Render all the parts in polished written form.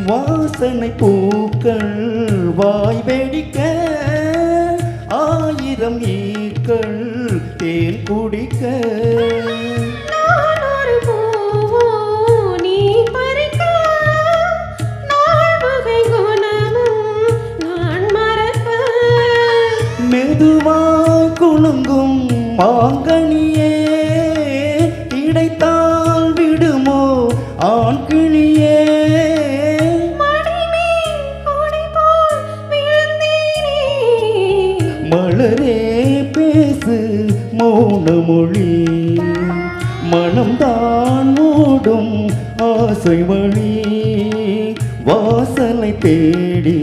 வாசனை பூக்கள் வாய் வெடிக்க ஆயிரம் ஈக்கள் தேன் குடிக்க மெதுவாய் குலுங்கும் மாங்கனியே கிடைத்தால் விடுமோ ஆண் கிளியே மலரே பேசு மௌன மொழி மனம்தான் மூடும் ஆசை வழி வாசலை தேடி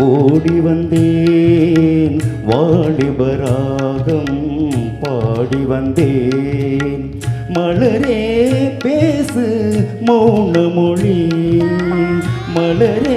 ஓடி வந்தேன் வாலிபராகம் பாடி வந்தேன் மலரே பேசு மௌன மொழி மலரே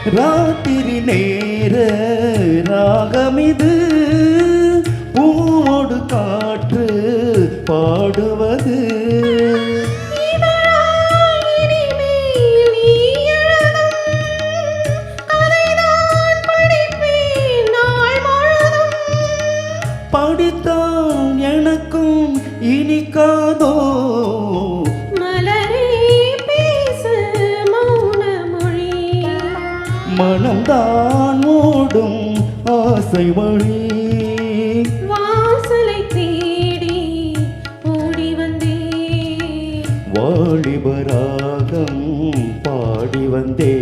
ராத்திரி நேர ராகமிது பூவோடு காற்று பாடுவது படித்தான் எனக்கும் இனிக்காதோ மனம்தான் ஓடும் ஆசை வழி வாசலை தேடி ஓடி வந்தே வாலிபராகம் பாடி வந்தே